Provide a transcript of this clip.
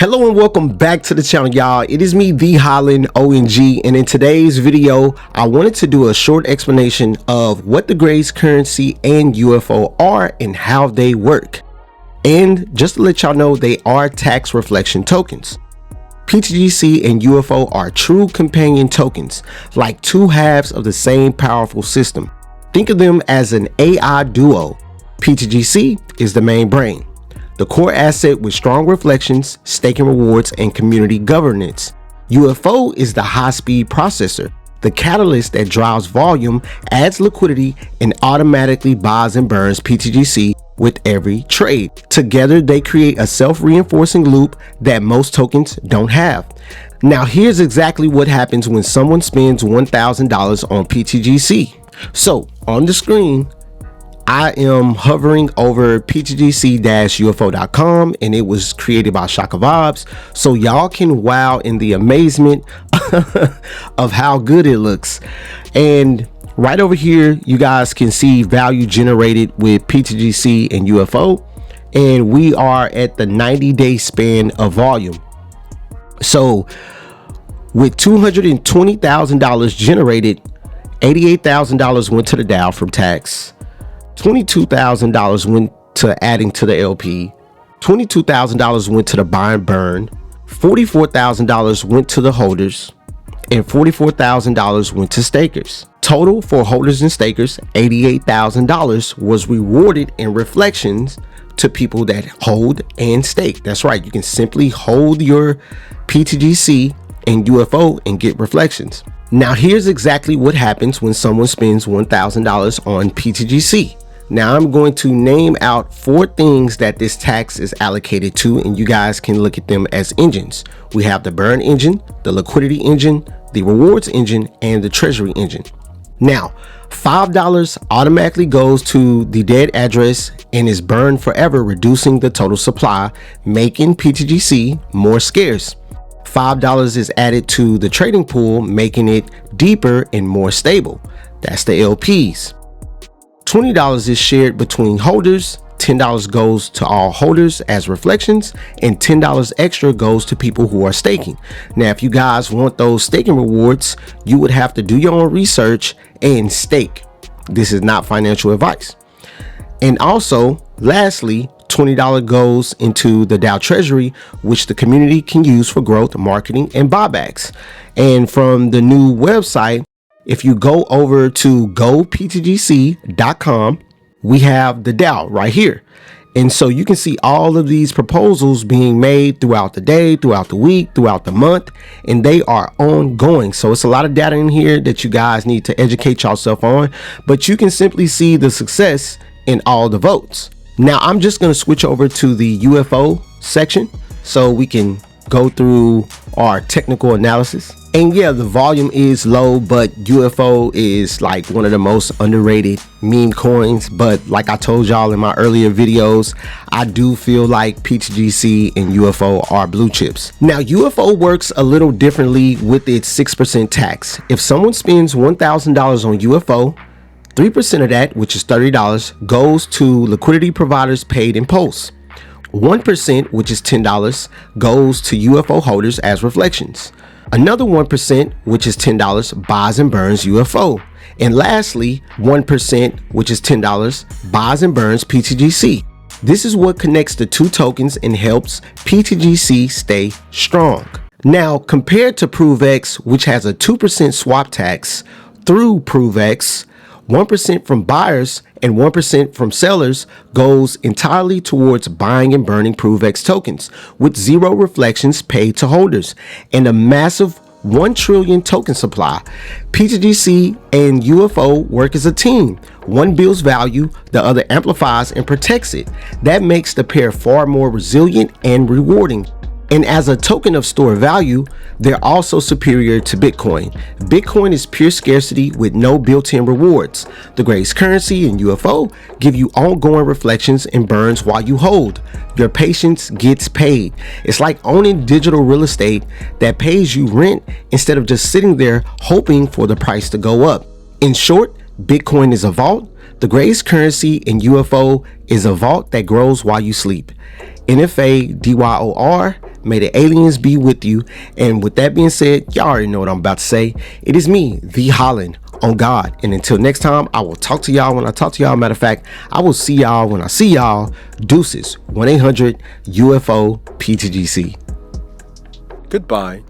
Hello and welcome back to the channel, y'all. It is me, the Holland ONG, and in today's video I wanted to do a short explanation of what the Grace currency and UFO are and how they work. And just to let y'all know, they are tax reflection tokens. PTGC and UFO are true companion tokens, like two halves of the same powerful system. Think of them as an AI duo. PTGC is the main brain, the core asset with strong reflections, staking rewards, and community governance. UFO is the high-speed processor, the catalyst that drives volume, adds liquidity, and automatically buys and burns PTGC with every trade. Together, they create a self-reinforcing loop that most tokens don't have. Now, here's exactly what happens when someone spends $1,000 on PTGC. So, on the screen, I am hovering over PTGC-UFO.com, and it was created by Shaka Vibes, so y'all can wow in the amazement of how good it looks. And right over here, you guys can see value generated with PTGC and UFO, and we are at the 90-day span of volume. So with $220,000 generated, $88,000 went to the DAO from tax, $22,000 went to adding to the LP, $22,000 went to the buy and burn, $44,000 went to the holders, and $44,000 went to stakers. Total for holders and stakers, $88,000 was rewarded in reflections to people that hold and stake. That's right, you can simply hold your PTGC and UFO and get reflections. Now here's exactly what happens when someone spends $1,000 on PTGC. Now I'm going to name out 4 things that this tax is allocated to, and you guys can look at them as engines. We have the burn engine, the liquidity engine, the rewards engine, and the treasury engine. Now, $5 automatically goes to the dead address and is burned forever, reducing the total supply, making PTGC more scarce. $5 is added to the trading pool, making it deeper and more stable. That's the LPs. $20 is shared between holders, $10 goes to all holders as reflections, and $10 extra goes to people who are staking. Now, if you guys want those staking rewards, you would have to do your own research and stake. This is not financial advice. And also, lastly, $20 goes into the DAO treasury, which the community can use for growth, marketing, and buybacks. And from the new website, if you go over to goptgc.com, we have the DAO right here. And so you can see all of these proposals being made throughout the day, throughout the week, throughout the month, and they are ongoing. So it's a lot of data in here that you guys need to educate yourself on, but you can simply see the success in all the votes. Now I'm just going to switch over to the UFO section so we can go through our technical analysis. And yeah, the volume is low, but UFO is like one of the most underrated meme coins. But like I told y'all in my earlier videos, I do feel like PTGC and UFO are blue chips. Now UFO works a little differently with its 6% tax. If someone spends $1,000 on UFO, 3% of that, which is $30, goes to liquidity providers paid in Pulse. 1%, which is $10, goes to UFO holders as reflections. Another 1%, which is $10, buys and burns UFO. And lastly, 1%, which is $10, buys and burns PTGC. This is what connects the two tokens and helps PTGC stay strong. Now, compared to ProveX, which has a 2% swap tax, through ProveX, 1% from buyers and 1% from sellers goes entirely towards buying and burning ProveX tokens, with 0 reflections paid to holders and a massive 1 trillion token supply. PTGC and UFO work as a team. One builds value, the other amplifies and protects it. That makes the pair far more resilient and rewarding. And as a token of store value, they're also superior to Bitcoin. Bitcoin is pure scarcity with no built-in rewards. The Grace currency and UFO give you ongoing reflections and burns while you hold. Your patience gets paid. It's like owning digital real estate that pays you rent instead of just sitting there hoping for the price to go up. In short, Bitcoin is a vault. The Grace currency and UFO is a vault that grows while you sleep. NFA DYOR May the aliens be with you. And with that being said, y'all already know what I'm about to say. It is me, the Holland, on God. And until next time, I will talk to y'all when I talk to y'all. Matter of fact, I will see y'all when I see y'all. Deuces. 1-800 UFO PTGC. Goodbye.